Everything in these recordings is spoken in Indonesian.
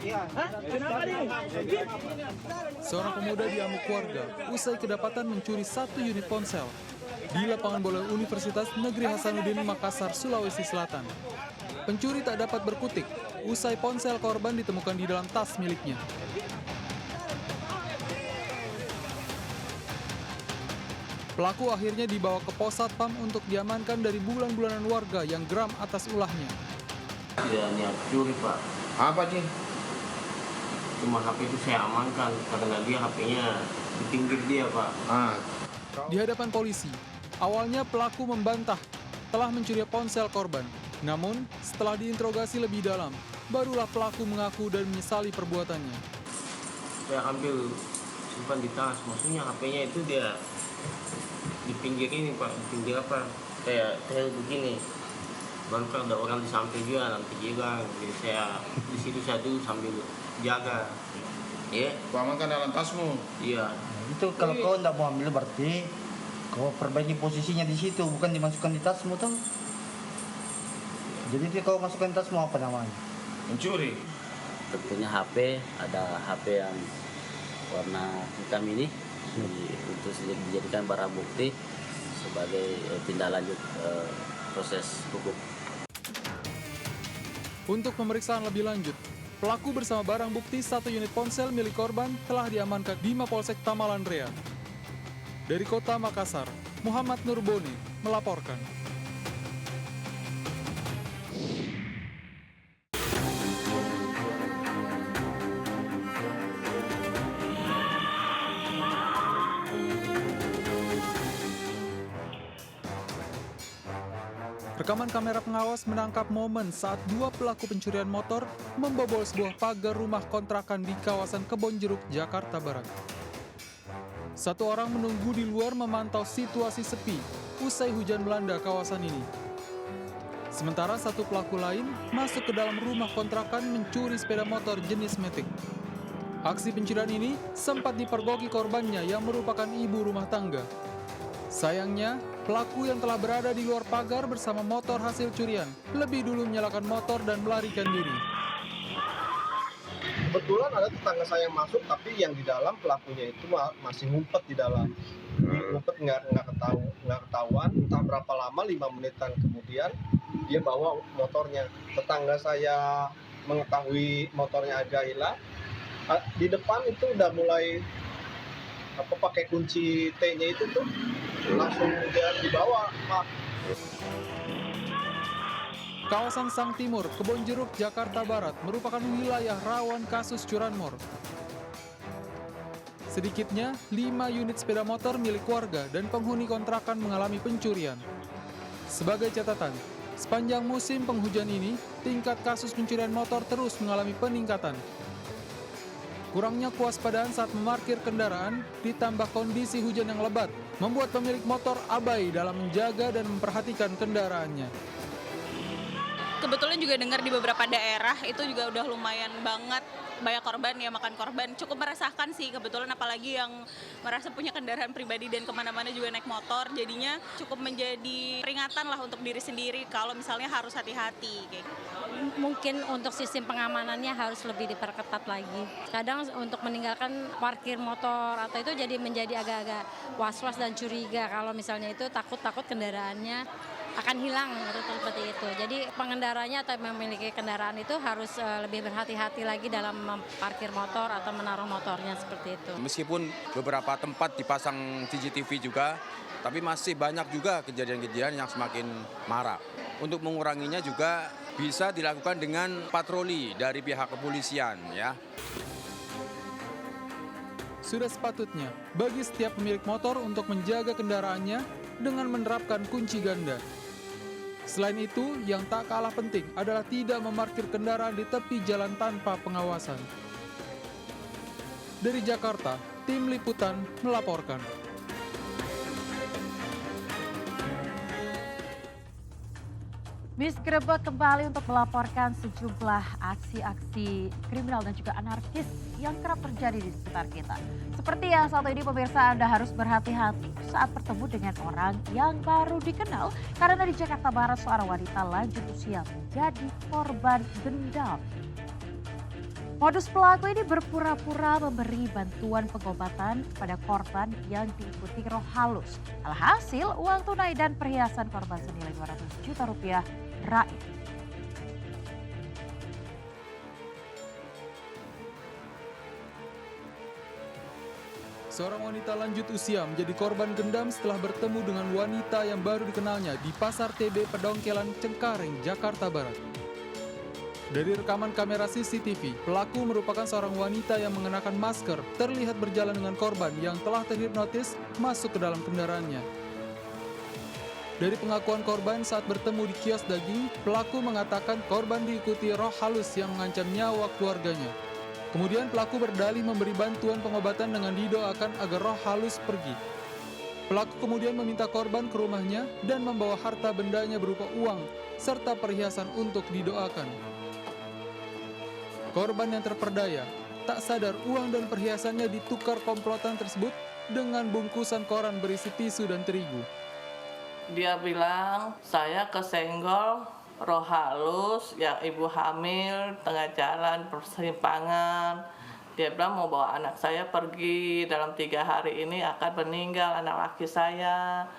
Iya. Seorang pemuda diamuk warga usai kedapatan mencuri 1 unit ponsel di lapangan bola Universitas Negeri Hasanuddin, Makassar, Sulawesi Selatan. Pencuri tak dapat berkutik usai ponsel korban ditemukan di dalam tas miliknya. Pelaku akhirnya dibawa ke pos satpam untuk diamankan dari bulan-bulanan warga yang geram atas ulahnya. Tidak niat curi, Pak. Apa sih? Cuma HP itu saya amankan karena dia HP-nya di pinggir dia, Pak. Di hadapan polisi, awalnya pelaku membantah telah mencuri ponsel korban. Namun, setelah diinterogasi lebih dalam, barulah pelaku mengaku dan menyesali perbuatannya. Saya ambil simpan di tas, maksudnya HP-nya itu dia di pinggir ini, Pak. Di pinggir apa? Kayak begini. Baru kan ada orang di samping juga, nanti juga. Jadi saya di situ saya dulu sambil jaga. Ya, Kau amankan dalam tasmu. iya. Itu kalau kau tidak mau ambil berarti kau perbaiki posisinya di situ, bukan dimasukkan di tasmu tuh. Jadi kau masukkan di tasmu apa namanya? Mencuri. Tentunya HP, ada HP yang warna hitam ini untuk dijadikan barang bukti sebagai tindak lanjut proses hukum. Untuk pemeriksaan lebih lanjut, pelaku bersama barang bukti 1 unit ponsel milik korban telah diamankan di Mapolsek Tamalan Rea. Dari kota Makassar, Muhammad Nurboni melaporkan. Rekaman kamera pengawas menangkap momen saat 2 pelaku pencurian motor membobol sebuah pagar rumah kontrakan di kawasan Kebonjeruk, Jakarta Barat. 1 orang menunggu di luar memantau situasi sepi usai hujan melanda kawasan ini. Sementara 1 pelaku lain masuk ke dalam rumah kontrakan mencuri sepeda motor jenis Matic. Aksi pencurian ini sempat dipergoki korbannya yang merupakan ibu rumah tangga. Sayangnya, pelaku yang telah berada di luar pagar bersama motor hasil curian lebih dulu menyalakan motor dan melarikan diri. Kebetulan ada tetangga saya yang masuk, tapi yang di dalam pelakunya itu masih ngumpet di dalam. Ngumpet nggak ketahuan, entah berapa lama, 5 menitan kemudian dia bawa motornya. Tetangga saya mengetahui motornya agak hilang, di depan itu udah mulai pakai kunci T-nya itu tuh langsung dia dibawa, Pak. Kawasan Sang Timur, Kebonjeruk, Jakarta Barat merupakan wilayah rawan kasus curanmor. Sedikitnya 5 unit sepeda motor milik warga dan penghuni kontrakan mengalami pencurian. Sebagai catatan, sepanjang musim penghujan ini, tingkat kasus pencurian motor terus mengalami peningkatan. Kurangnya kewaspadaan saat memarkir kendaraan, ditambah kondisi hujan yang lebat, membuat pemilik motor abai dalam menjaga dan memperhatikan kendaraannya. Kebetulan juga dengar di beberapa daerah itu juga udah lumayan banget banyak korban ya, makan korban. Cukup meresahkan sih kebetulan, apalagi yang merasa punya kendaraan pribadi dan kemana-mana juga naik motor. Jadinya cukup menjadi peringatan lah untuk diri sendiri kalau misalnya harus hati-hati kayak gitu. Mungkin untuk sistem pengamanannya harus lebih diperketat lagi. Kadang untuk meninggalkan parkir motor atau itu jadi menjadi agak-agak was-was dan curiga kalau misalnya itu takut kendaraannya akan hilang seperti itu. Jadi pengendaranya atau memiliki kendaraan itu harus lebih berhati-hati lagi dalam memparkir motor atau menaruh motornya seperti itu. Meskipun beberapa tempat dipasang CCTV juga, tapi masih banyak juga kejadian-kejadian yang semakin marak. Untuk menguranginya juga bisa dilakukan dengan patroli dari pihak kepolisian ya. Sudah sepatutnya bagi setiap pemilik motor untuk menjaga kendaraannya dengan menerapkan kunci ganda. Selain itu, yang tak kalah penting adalah tidak memarkir kendaraan di tepi jalan tanpa pengawasan. Dari Jakarta, Tim Liputan melaporkan. Misgrebek kembali untuk melaporkan sejumlah aksi-aksi kriminal dan juga anarkis yang kerap terjadi di sekitar kita. Seperti yang satu ini, pemirsa, Anda harus berhati-hati saat bertemu dengan orang yang baru dikenal karena di Jakarta Barat seorang wanita lanjut usia menjadi korban dendam. Modus pelaku ini berpura-pura memberi bantuan pengobatan kepada korban yang diikuti roh halus. Alhasil, uang tunai dan perhiasan korban senilai 200 juta rupiah raib. Seorang wanita lanjut usia menjadi korban dendam setelah bertemu dengan wanita yang baru dikenalnya di Pasar TB Pedongkelan Cengkareng, Jakarta Barat. Dari rekaman kamera CCTV, pelaku merupakan seorang wanita yang mengenakan masker, terlihat berjalan dengan korban yang telah terhipnotis masuk ke dalam kendaraannya. Dari pengakuan korban saat bertemu di kios daging, pelaku mengatakan korban diikuti roh halus yang mengancam nyawa keluarganya. Kemudian pelaku berdalih memberi bantuan pengobatan dengan didoakan agar roh halus pergi. Pelaku kemudian meminta korban ke rumahnya dan membawa harta bendanya berupa uang serta perhiasan untuk didoakan. Korban yang terperdaya tak sadar uang dan perhiasannya ditukar komplotan tersebut dengan bungkusan koran berisi tisu dan terigu. Dia bilang, saya kesenggol roh halus yang ibu hamil tengah jalan persimpangan. Dia bilang mau bawa anak saya pergi, dalam 3 hari ini akan meninggal anak laki saya.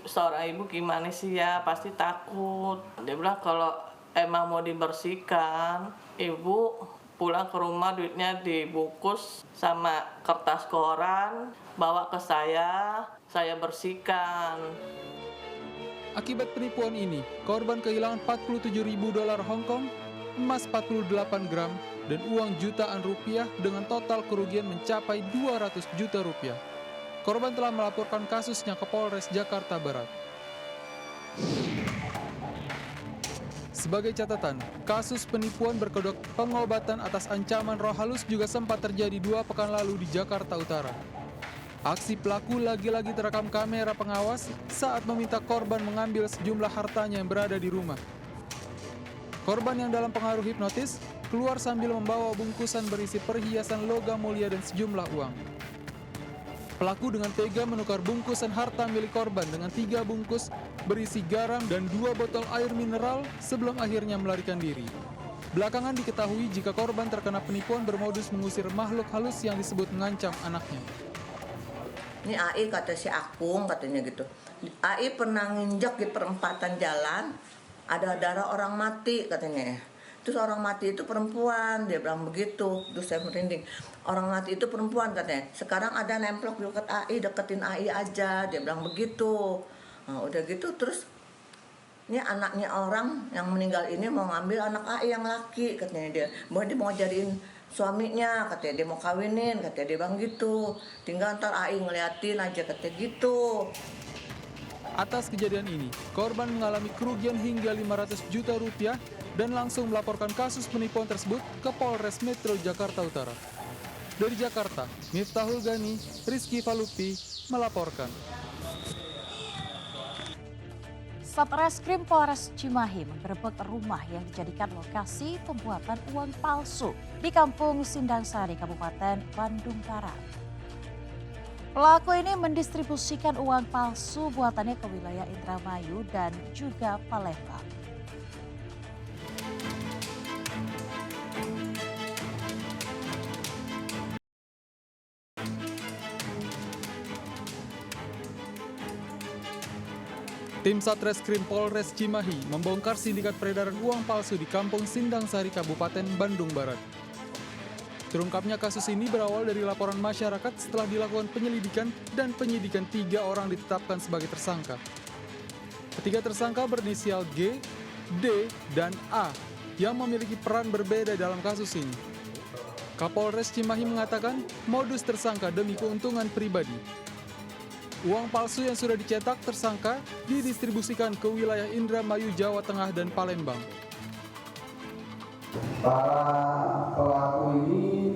Seorang ibu gimana sih ya, pasti takut. Dia bilang kalau emang mau dibersihkan, ibu pulang ke rumah duitnya dibungkus sama kertas koran, bawa ke saya bersihkan. Akibat penipuan ini, korban kehilangan 47.000 dolar Hongkong, emas 48 gram, dan uang jutaan rupiah dengan total kerugian mencapai 200 juta rupiah. Korban telah melaporkan kasusnya ke Polres Jakarta Barat. Sebagai catatan, kasus penipuan berkedok pengobatan atas ancaman roh halus juga sempat terjadi 2 pekan lalu di Jakarta Utara. Aksi pelaku lagi-lagi terekam kamera pengawas saat meminta korban mengambil sejumlah hartanya yang berada di rumah. Korban yang dalam pengaruh hipnotis keluar sambil membawa bungkusan berisi perhiasan logam mulia dan sejumlah uang. Pelaku dengan tega menukar bungkusan harta milik korban dengan 3 bungkus berisi garam dan 2 botol air mineral sebelum akhirnya melarikan diri. Belakangan diketahui jika korban terkena penipuan bermodus mengusir makhluk halus yang disebut mengancam anaknya. Ini AI kata si Akung katanya gitu. AI pernah nginjak di perempatan jalan, ada darah orang mati katanya. Terus orang mati itu perempuan, dia bilang begitu. Terus saya merinding. Orang mati itu perempuan katanya. Sekarang ada nemplok di dekat AI, deketin AI aja, dia bilang begitu. Nah, udah gitu terus ini anaknya orang yang meninggal ini mau ngambil anak AI yang laki katanya dia. Bahwa dia mau jadiin suaminya, katanya dia mau kawinin, katanya dia bang gitu. Tinggal ntar AI ngeliatin aja, katanya gitu. Atas kejadian ini, korban mengalami kerugian hingga 500 juta rupiah dan langsung melaporkan kasus penipuan tersebut ke Polres Metro Jakarta Utara. Dari Jakarta, Miftahul Gani, Rizky Falupi melaporkan. Satreskrim Polres Cimahi menggerebek rumah yang dijadikan lokasi pembuatan uang palsu di Kampung Sindangsari, Kabupaten Bandung Barat. Pelaku ini mendistribusikan uang palsu buatannya ke wilayah Indramayu dan juga Palembang. Tim Satreskrim Polres Cimahi membongkar sindikat peredaran uang palsu di Kampung Sindangsari, Kabupaten Bandung Barat. Terungkapnya kasus ini berawal dari laporan masyarakat setelah dilakukan penyelidikan dan penyidikan 3 orang ditetapkan sebagai tersangka. Ketiga tersangka berinisial G, D, dan A yang memiliki peran berbeda dalam kasus ini. Kapolres Cimahi mengatakan modus tersangka demi keuntungan pribadi. Uang palsu yang sudah dicetak tersangka didistribusikan ke wilayah Indramayu, Jawa Tengah, dan Palembang. Para pelaku ini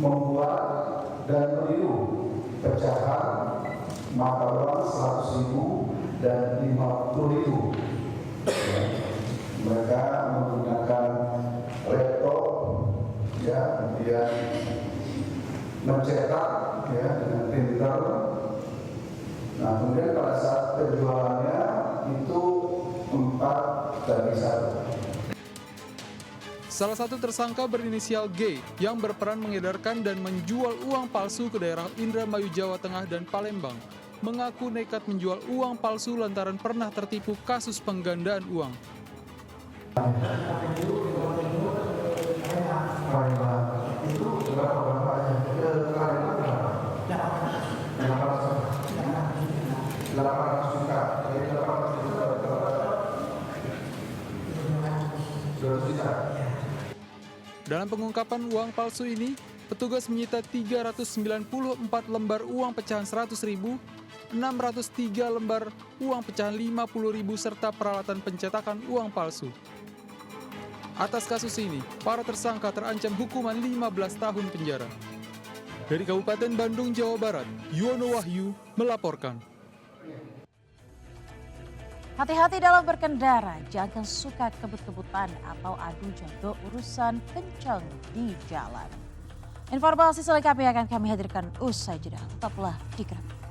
membuat dan meniru pecahan mata uang 100.000 dan 50.000 Mereka menggunakan laptop, ya, kemudian mencetak, ya, dengan printer. Nah, kemudian pada saat penjualannya itu 4 dari 1. Salah satu tersangka berinisial G yang berperan mengedarkan dan menjual uang palsu ke daerah Indramayu, Jawa Tengah dan Palembang mengaku nekat menjual uang palsu lantaran pernah tertipu kasus penggandaan uang. Itu berapa aja? 800 juta. 200 juta. Dalam pengungkapan uang palsu ini, petugas menyita 394 lembar uang pecahan 100.000, 603 lembar uang pecahan 50.000 serta peralatan pencetakan uang palsu. Atas kasus ini, para tersangka terancam hukuman 15 tahun penjara. Dari Kabupaten Bandung, Jawa Barat, Yuwono Wahyu melaporkan. Hati-hati dalam berkendara, jangan suka kebut-kebutan atau adu jodoh urusan kencang di jalan. Informasi selengkapnya akan kami hadirkan usai jeda. Tetaplah di Grab.